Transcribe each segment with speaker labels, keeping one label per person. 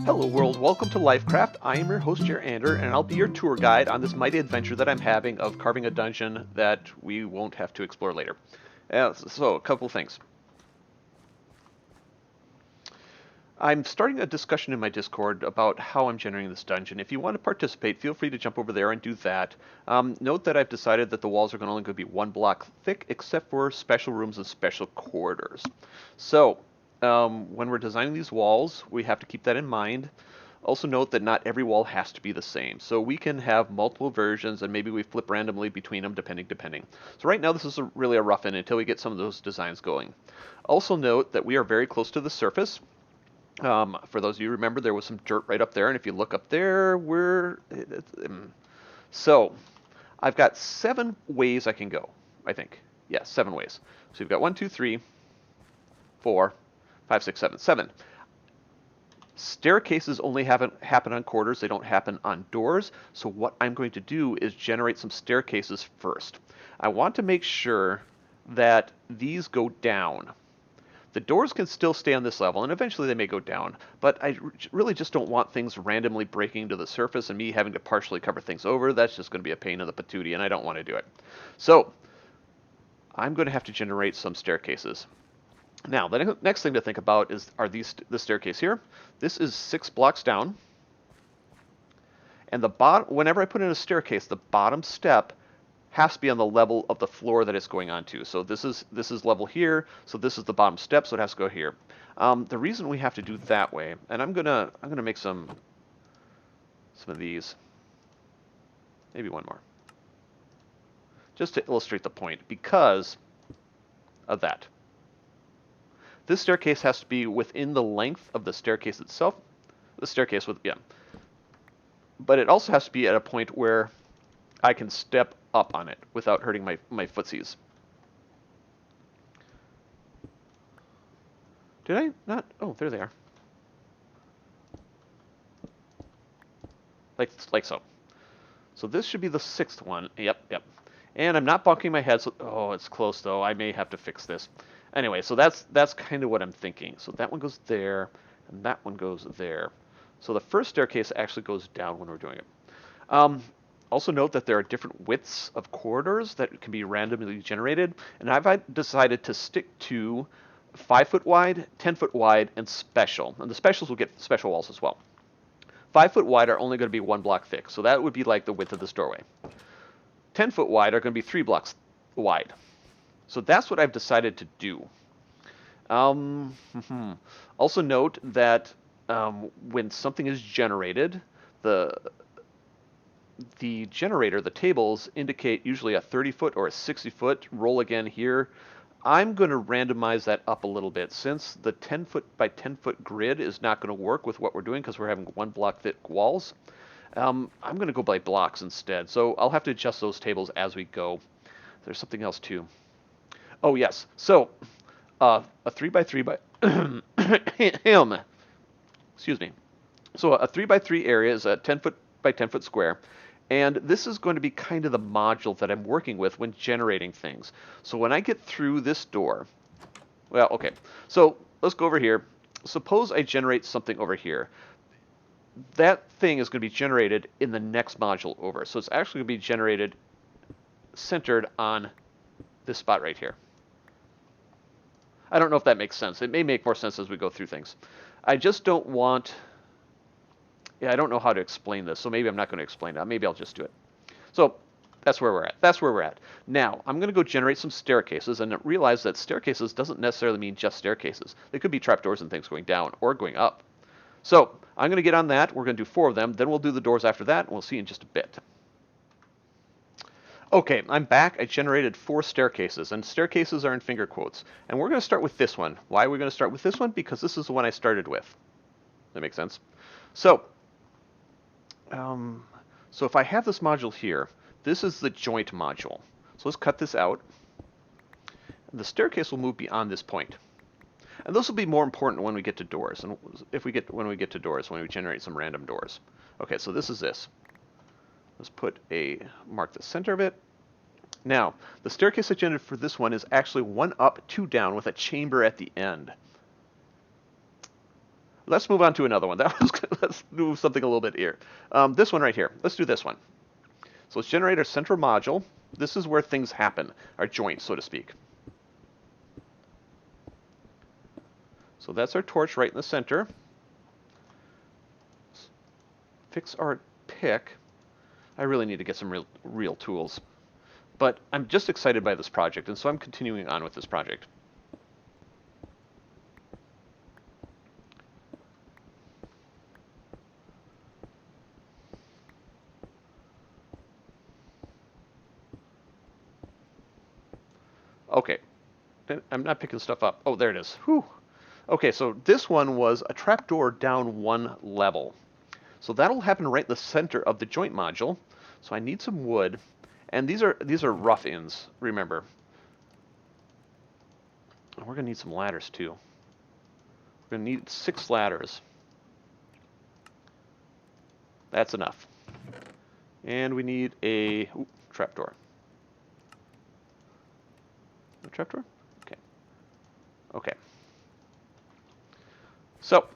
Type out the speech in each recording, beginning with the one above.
Speaker 1: Hello world, welcome to LyfCraft. I am your host Jerander, and I'll be your tour guide on this mighty adventure that I'm having of carving a dungeon that we won't have to explore later. So, a couple things. I'm starting a discussion in my Discord about how I'm generating this dungeon. If you want to participate, feel free to jump over there and do that. Note that I've decided that the walls are only going to be 1 block thick, except for special rooms and special corridors. So, when we're designing these walls, we have to keep that in mind. Also note that not every wall has to be the same. So we can have multiple versions, and maybe we flip randomly between them depending. So right now this is really a rough end until we get some of those designs going. Also note that we are very close to the surface. For those of you who remember, there was some dirt right up there, and if you look up there, so I've got 7 ways I can go, I think. Yeah, 7 ways. So you've got 1, 2, 3, 4, 5, 6, 7. 7. Staircases only happen on corridors, they don't happen on doors. So what I'm going to do is generate some staircases first. I want to make sure that these go down. The doors can still stay on this level, and eventually they may go down, but I really just don't want things randomly breaking to the surface and me having to partially cover things over. That's just going to be a pain in the patootie, and I don't want to do it. So I'm going to have to generate some staircases. Now, the next thing to think about are the staircase here. This is 6 blocks down, and whenever I put in a staircase, the bottom step has to be on the level of the floor that it's going onto. So this is level here, so this is the bottom step, so it has to go here. The reason we have to do that way, and I'm gonna make some of these, maybe one more, just to illustrate the point, because of that. This staircase has to be within the length of the staircase itself. But it also has to be at a point where I can step up on it without hurting my footsies. Did I not? Oh, there they are. Like so. So this should be the 6th one. Yep. And I'm not bonking my head, so oh, it's close though. I may have to fix this. Anyway, so that's kind of what I'm thinking. So that one goes there, and that one goes there. So the first staircase actually goes down when we're doing it. Also note that there are different widths of corridors that can be randomly generated, and I've decided to stick to 5 foot wide, 10 foot wide, and special. And the specials will get special walls as well. 5 foot wide are only going to be 1 block thick, so that would be like the width of this doorway. 10 foot wide are going to be 3 blocks wide. So that's what I've decided to do. Also note that when something is generated, the generator, the tables, indicate usually a 30-foot or a 60-foot. Roll again here. I'm going to randomize that up a little bit, since the 10-foot by 10-foot grid is not going to work with what we're doing because we're having 1 block thick walls. I'm going to go by blocks instead, so I'll have to adjust those tables as we go. There's something else too. Oh yes, so a 3 by 3 by excuse me. So a 3 by 3 area is a 10-foot by 10-foot square, and this is going to be kind of the module that I'm working with when generating things. So when I get through this door, well, okay. So let's go over here. Suppose I generate something over here. That thing is going to be generated in the next module over. So it's actually going to be generated centered on this spot right here. I don't know if that makes sense. It may make more sense as we go through things. I just don't want... Yeah, I don't know how to explain this, so maybe I'm not going to explain that. Maybe I'll just do it. So that's where we're at. Now, I'm going to go generate some staircases and realize that staircases doesn't necessarily mean just staircases. They could be trapdoors and things going down or going up. So I'm going to get on that. We're going to do 4 of them. Then we'll do the doors after that, and we'll see in just a bit. Okay, I'm back. I generated 4 staircases, and staircases are in finger quotes. And we're going to start with this one. Why are we going to start with this one? Because this is the one I started with. That makes sense? So if I have this module here, this is the joint module. So let's cut this out. The staircase will move beyond this point. And this will be more important when we get to doors. And when we get to doors, when we generate some random doors. Okay, so this is this. Let's mark the center of it. Now, the staircase I generated for this one is actually 1 up, 2 down with a chamber at the end. Let's move on to another one. Let's do something a little bit here. This one right here. Let's do this one. So let's generate our central module. This is where things happen, our joint, so to speak. So that's our torch right in the center. Fix our pick. I really need to get some real tools. But I'm just excited by this project, and so I'm continuing on with this project. Okay, I'm not picking stuff up. Oh, there it is. Whew. Okay, so this one was a trapdoor down one level. So that'll happen right in the center of the joint module. So I need some wood, and these are rough ends, remember. And we're gonna need some ladders too. We're gonna need 6 ladders. That's enough. And we need a trapdoor. A trapdoor? Okay. Okay. So,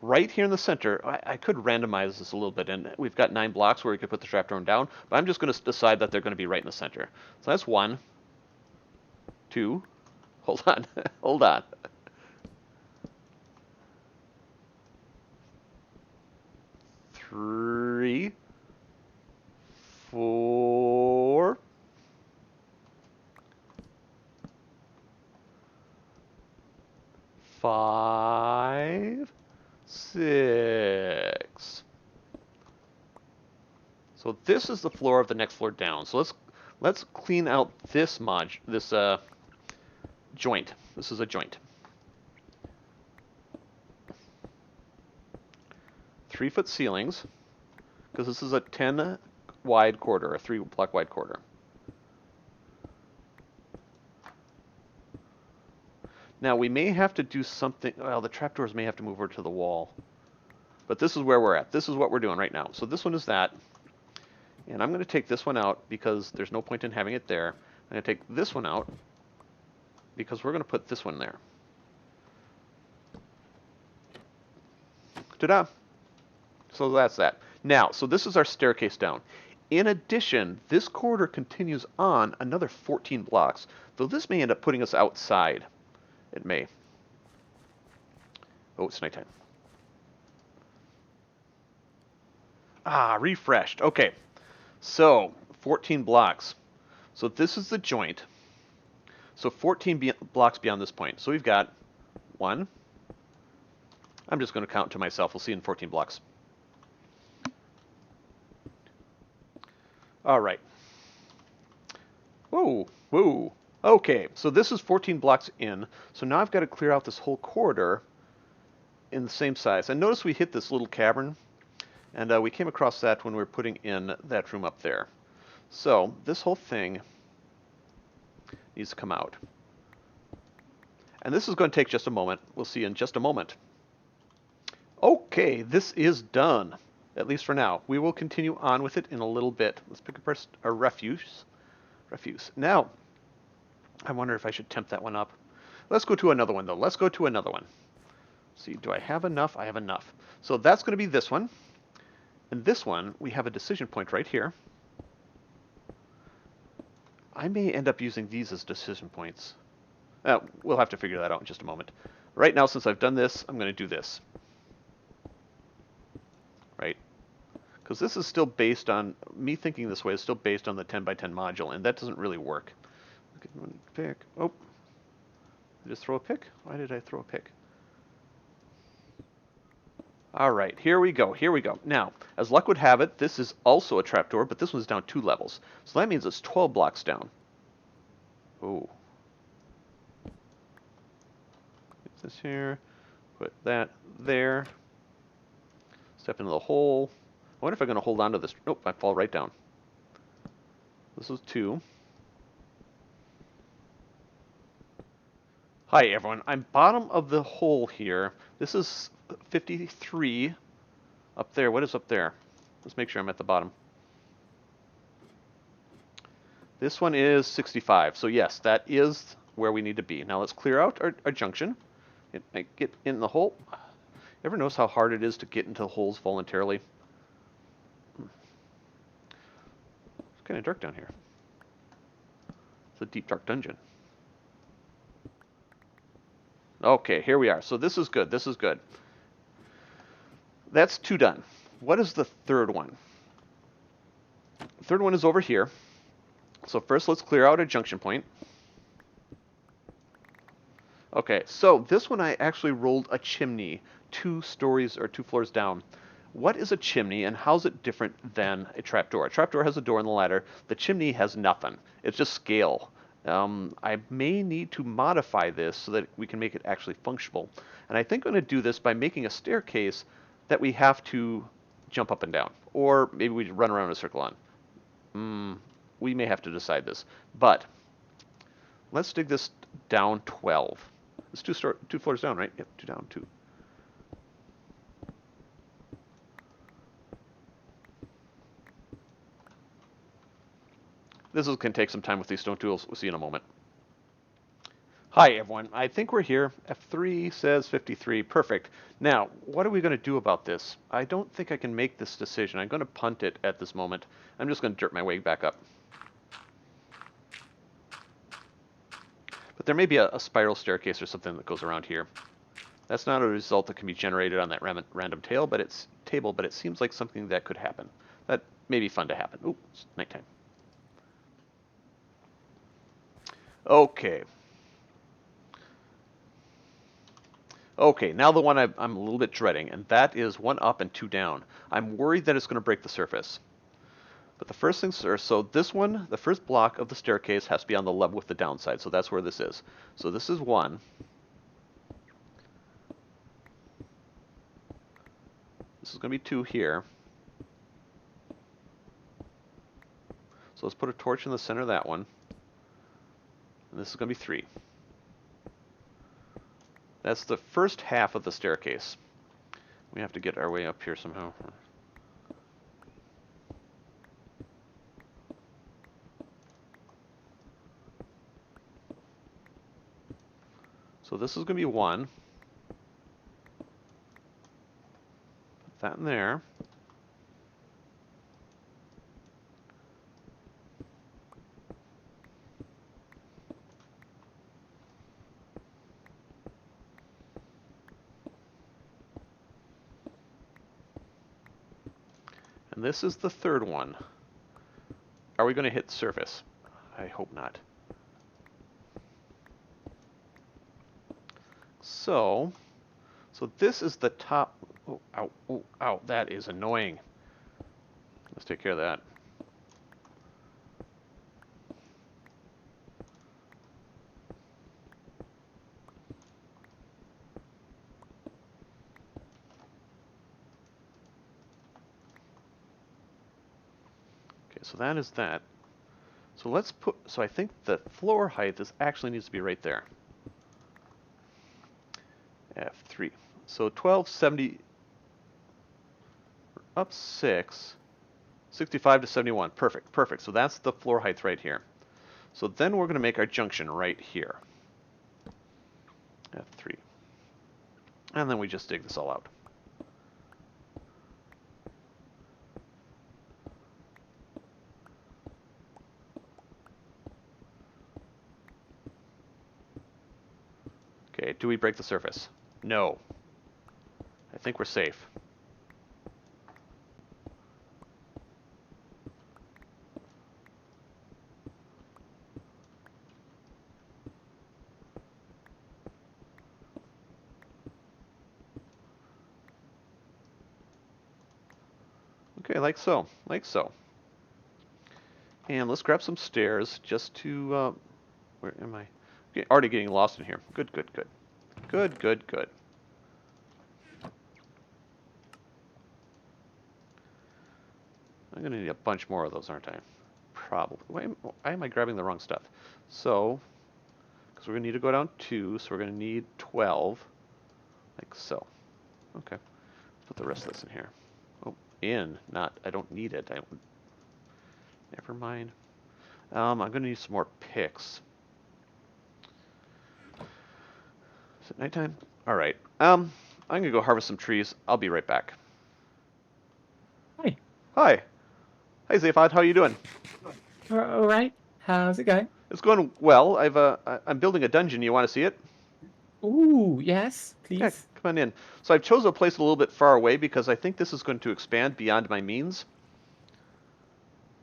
Speaker 1: right here in the center, I could randomize this a little bit, and we've got 9 blocks where we could put the trapdoor down, but I'm just going to decide that they're going to be right in the center. So that's 1, 2, hold on, hold on. 3, 4, 5, 6. So this is the floor of the next floor down. So let's clean out this joint. This is a joint. 3-foot ceilings, because this is a 10 wide corridor, a 3 block wide corridor. Now we may have to do something. Well, the trapdoors may have to move over to the wall. But this is where we're at. This is what we're doing right now. So this one is that. And I'm going to take this one out because there's no point in having it there. I'm going to take this one out because we're going to put this one there. Ta-da! So that's that. Now, so this is our staircase down. In addition, this corridor continues on another 14 blocks, though this may end up putting us outside. It may. Oh, it's nighttime. Ah, refreshed. Okay. So, 14 blocks. So this is the joint. So 14 blocks beyond this point. So we've got 1. I'm just going to count to myself. We'll see in 14 blocks. All right. Whoa, whoa. Okay, so this is 14 blocks in. So now I've got to clear out this whole corridor in the same size. And notice we hit this little cavern. And we came across that when we were putting in that room up there. So this whole thing needs to come out. And this is going to take just a moment. We'll see in just a moment. Okay, this is done, at least for now. We will continue on with it in a little bit. Let's pick up our refuse. Now, I wonder if I should temp that one up. Let's go to another one, though. Let's go to another one. See, do I have enough? I have enough. So that's going to be this one. And this one, we have a decision point right here. I may end up using these as decision points. We'll have to figure that out in just a moment. Right now, since I've done this, I'm going to do this. Right? Because this is still based on, me thinking this way is still based on the 10 by 10 module, and that doesn't really work. Okay, pick. Oh. Did I just throw a pick? Why did I throw a pick? All right, here we go, here we go. Now, as luck would have it, this is also a trapdoor, but this one's down 2 levels. So that means it's 12 blocks down. Oh. Get this here, put that there. Step into the hole. I wonder if I'm going to hold on to this. Nope, I fall right down. This is 2. Hi, everyone. I'm bottom of the hole here. This is 53 up there. What is up there? Let's make sure I'm at the bottom. This one is 65. So yes, that is where we need to be. Now let's clear out our junction It might get in the hole. Ever notice how hard it is to get into holes voluntarily? It's kind of dark down here. It's a deep, dark dungeon. Okay, here we are. So this is good. This is good. That's 2 done. What is the third one? The third one is over here. So first let's clear out a junction point. Okay, so this one I actually rolled a chimney 2 stories or 2 floors down. What is a chimney and how's it different than a trapdoor? A trapdoor has a door and the ladder. The chimney has nothing. It's just scale. I may need to modify this so that we can make it actually functional. And I think I'm going to do this by making a staircase that we have to jump up and down. Or maybe we run around in a circle on. We may have to decide this. But let's dig this down 12. It's 2 floors down, right? Yep, 2 down, 2. This is going to take some time with these stone tools. We'll see in a moment. Hi, everyone. I think we're here. F3 says 53. Perfect. Now, what are we going to do about this? I don't think I can make this decision. I'm going to punt it at this moment. I'm just going to dirt my way back up. But there may be a spiral staircase or something that goes around here. That's not a result that can be generated on that random table, but it seems like something that could happen. That may be fun to happen. Ooh, it's nighttime. Okay. Okay, now the one I'm a little bit dreading, and that is 1 up and 2 down. I'm worried that it's going to break the surface. But the first things first, so this one, the first block of the staircase has to be on the level with the downside, so that's where this is. So this is 1. This is going to be 2 here. So let's put a torch in the center of that one. And this is going to be 3. That's the first half of the staircase. We have to get our way up here somehow. So this is going to be 1. Put that in there. And this is the third one. Are we going to hit surface? I hope not. So this is the top. Oh, ow, oh, ow, that is annoying. Let's take care of that. Okay, so that is that. So let's put, so I think the floor height actually needs to be right there. F3. So 1270 up 6, 65 to 71. Perfect, perfect. So that's the floor height right here. So then we're going to make our junction right here. F3. And then we just dig this all out. Okay, do we break the surface? No. I think we're safe. Okay, like so, like so. And let's grab some stairs just to, where am I? Okay, already getting lost in here. Good, good, good. Good, good, good. I'm going to need a bunch more of those, aren't I? Probably. Why am I grabbing the wrong stuff? So, because we're going to need to go down 2, so we're going to need 12, like so. Okay. Put the rest of this in here. Oh, not, I don't need it. Never mind. I'm going to need some more picks. Is it nighttime? All right. I'm gonna go harvest some trees. I'll be right back.
Speaker 2: Hi.
Speaker 1: Hi. Hi, Zaphod. How you doing?
Speaker 2: All right. How's it going?
Speaker 1: It's going well. I'm building a dungeon. You want to see it?
Speaker 2: Ooh, yes,
Speaker 1: Yeah,
Speaker 2: please.
Speaker 1: come on in. So I've chosen a place a little bit far away because I think this is going to expand beyond my means,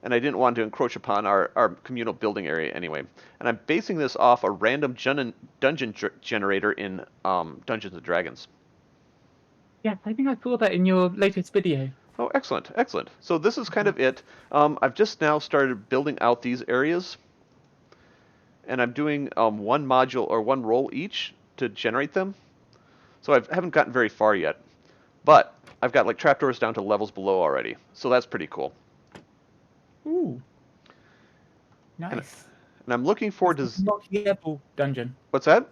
Speaker 1: and I didn't want to encroach upon our communal building area anyway. And I'm basing this off a random dungeon generator in Dungeons and Dragons.
Speaker 2: Yes, I think I saw that in your latest video.
Speaker 1: Oh, excellent, excellent. So this is kind of it. I've just now started building out these areas, and I'm doing one module or one role each to generate them. So I haven't gotten very far yet, but I've got like trapdoors down to levels below already. So that's pretty cool.
Speaker 2: Ooh,
Speaker 1: And,
Speaker 2: nice.
Speaker 1: and I'm looking forward
Speaker 2: It's
Speaker 1: to...
Speaker 2: a multi-level dungeon.
Speaker 1: What's that?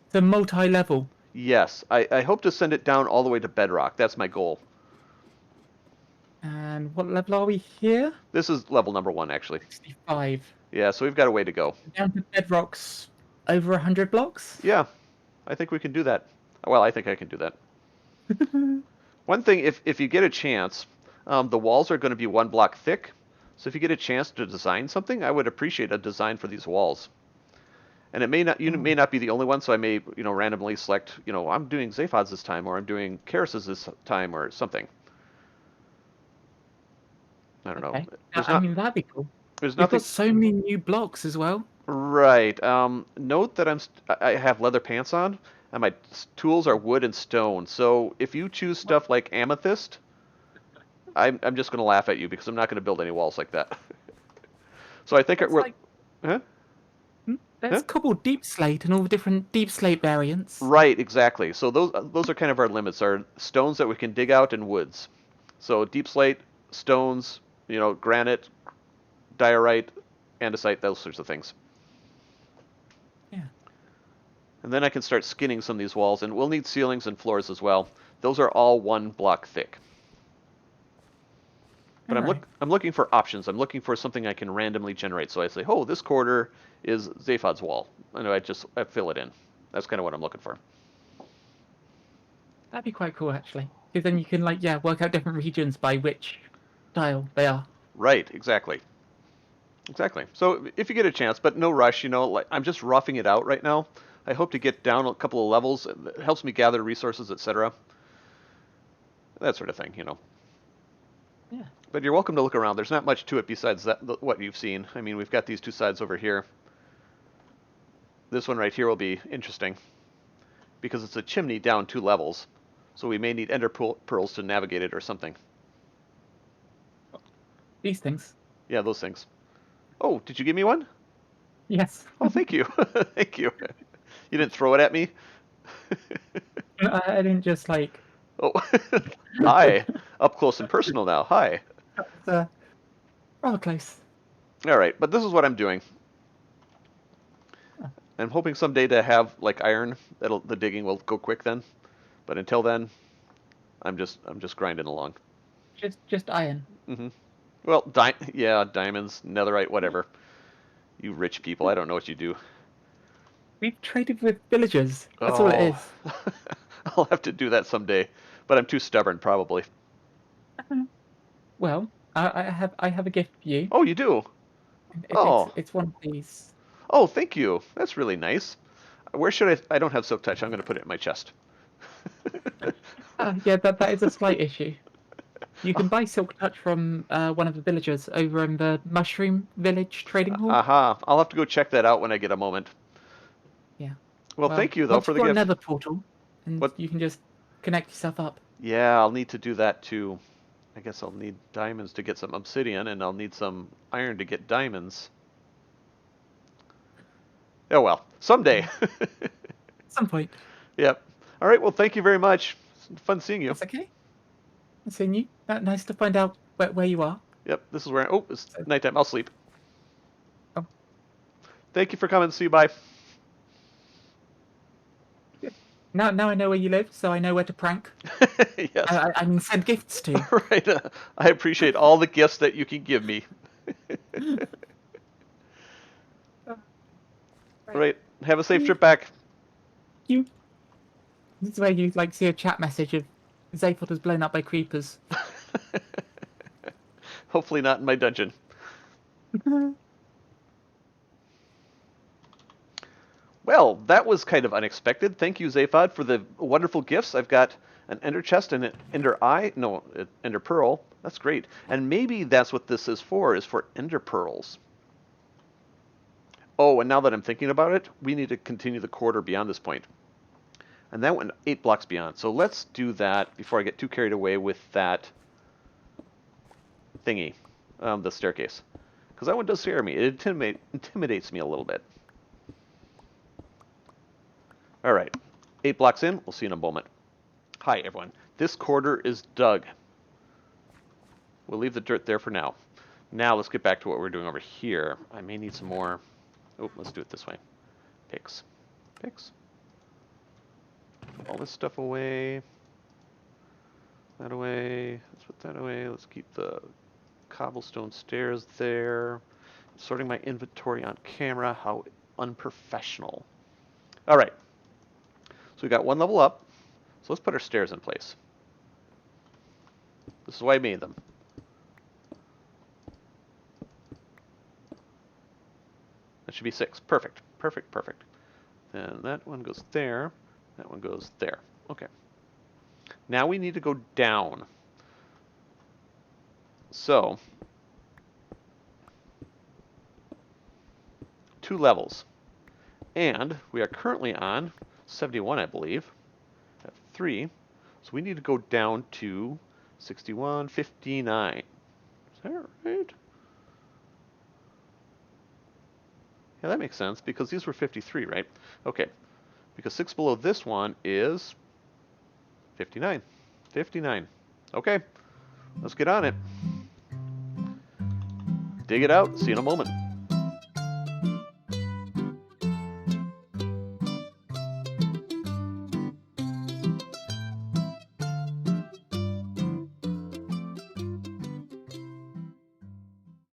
Speaker 2: It's a multi-level.
Speaker 1: Yes, I hope to send it down all the way to bedrock. That's my goal.
Speaker 2: And what level are we here?
Speaker 1: This is level number 1, actually.
Speaker 2: 65.
Speaker 1: Yeah, so we've got a way to go.
Speaker 2: Down to bedrock's over 100 blocks.
Speaker 1: Yeah, I think we can do that. Well, I think I can do that. One thing, if you get a chance, the walls are going to be 1 block thick. So if you get a chance to design something, I would appreciate a design for these walls. And it may not, you may not be the only one, so I may, randomly select, I'm doing Zaphod's this time, or I'm doing Karis's this time, or something. I don't know.
Speaker 2: Okay.
Speaker 1: There's
Speaker 2: I
Speaker 1: not,
Speaker 2: mean, that'd be cool.
Speaker 1: there's
Speaker 2: You've got
Speaker 1: nothing.
Speaker 2: so many new blocks as well.
Speaker 1: Right. Note that I have leather pants on, and my tools are wood and stone. So if you choose stuff like amethyst, I'm just going to laugh at you because I'm not going to build any walls like that. So I think
Speaker 2: That's
Speaker 1: we're,
Speaker 2: like,
Speaker 1: huh?
Speaker 2: that's
Speaker 1: Huh?
Speaker 2: cobbled deep slate and all the different deep slate variants.
Speaker 1: Right, exactly. So those are kind of our limits, are stones that we can dig out and woods. So deep slate, stones, granite, diorite, andesite, those sorts of things.
Speaker 2: Yeah.
Speaker 1: And then I can start skinning some of these walls, and we'll need ceilings and floors as well. Those are all 1 block thick. But
Speaker 2: All right.
Speaker 1: I'm looking for options. I'm looking for something I can randomly generate. So I say, oh, this quarter is Zaphod's wall. And I fill it in. That's kind of what I'm looking for.
Speaker 2: That'd be quite cool, actually. Because then you can, like, yeah, work out different regions by which style they are.
Speaker 1: Right, exactly. Exactly. So if you get a chance, but no rush, like I'm just roughing it out right now. I hope to get down a couple of levels. It helps me gather resources, etc. That sort of thing.
Speaker 2: Yeah.
Speaker 1: But you're welcome to look around. There's not much to it besides what you've seen. I mean, we've got these 2 sides over here. This one right here will be interesting because it's a chimney down 2 levels. So we may need ender pearls to navigate it or something.
Speaker 2: These things.
Speaker 1: Yeah, those things. Oh, did you give me one?
Speaker 2: Yes.
Speaker 1: Oh, thank you. Thank you. You didn't throw it at me?
Speaker 2: I didn't just, like...
Speaker 1: Oh, hi. Up close and personal now. Hi.
Speaker 2: That's, rather close.
Speaker 1: All right, but this is what I'm doing.
Speaker 2: Oh,
Speaker 1: I'm hoping someday to have like iron. The digging will go quick then. But until then, I'm just grinding along.
Speaker 2: just iron.
Speaker 1: Hmm. Well, yeah, diamonds, netherite, whatever. You rich people, I don't know what you do.
Speaker 2: We've traded with villagers. That's all it
Speaker 1: Oh,
Speaker 2: is.
Speaker 1: I'll have to do that someday. But I'm too stubborn, probably.
Speaker 2: Well, I have a gift for you.
Speaker 1: Oh, you do?
Speaker 2: It's
Speaker 1: Oh,
Speaker 2: it's one of these.
Speaker 1: oh, thank you. That's really nice. Where should I? I don't have silk touch. I'm going to put it in my chest.
Speaker 2: Yeah, that is a slight issue. You can buy silk touch from one of the villagers over in the Mushroom Village Trading Hall.
Speaker 1: Aha. I'll have to go check that out when I get a moment.
Speaker 2: Yeah.
Speaker 1: Well,
Speaker 2: Well,
Speaker 1: thank you though
Speaker 2: once
Speaker 1: for
Speaker 2: you've
Speaker 1: the
Speaker 2: got
Speaker 1: gift.
Speaker 2: another portal, and
Speaker 1: What?
Speaker 2: you can just connect yourself up.
Speaker 1: Yeah, I'll need to do that too. I guess I'll need diamonds to get some obsidian, and I'll need some iron to get diamonds. Oh well, someday.
Speaker 2: At some point.
Speaker 1: Yep. All right. Well, thank you very much. It's fun seeing you.
Speaker 2: That's okay. I've seen you. Nice to find out where you are.
Speaker 1: Yep. This is where. Oh, it's
Speaker 2: So,
Speaker 1: nighttime. I'll sleep.
Speaker 2: oh,
Speaker 1: Thank you for coming. See you. Bye.
Speaker 2: good. Now I know where you live, so I know where to prank.
Speaker 1: Yes.
Speaker 2: I mean, send gifts to.
Speaker 1: Right. I appreciate all the gifts that you can give me.
Speaker 2: Right.
Speaker 1: Right. Have a safe trip back.
Speaker 2: You. This is where you like see a chat message of Zaphod was blown up by creepers.
Speaker 1: Hopefully not in my dungeon. Well, that was kind of unexpected. Thank you, Zaphod, for the wonderful gifts. I've got an ender chest and an ender eye. No, ender pearl. That's great. And maybe that's what this is for ender pearls. Oh, and now that I'm thinking about it, we need to continue the corridor beyond this point. And that went 8 blocks beyond. So let's do that before I get too carried away with that thingy, the staircase. Because that one does scare me. It intimidates me a little bit. All right, 8 blocks in. We'll see you in a moment. Hi, everyone. This corridor is dug. We'll leave the dirt there for now. Now let's get back to what we're doing over here. I may need some more. Oh, let's do it this way. Picks. Picks. Put all this stuff away. That away. Let's put that away. Let's keep the cobblestone stairs there. Sorting my inventory on camera. How unprofessional. All right. So we got 1 level up. So let's put our stairs in place. This is why I made them. That should be 6. Perfect. Perfect, perfect. Then that one goes there. That one goes there. Okay. Now we need to go down. So, 2 levels. And we are currently on 71, I believe. At 3. So we need to go down to 61, 59. Is that right? Yeah, that makes sense, because these were 53, right? Okay. Because 6 below this one is 59. 59. Okay. Let's get on it. Dig it out. See you in a moment.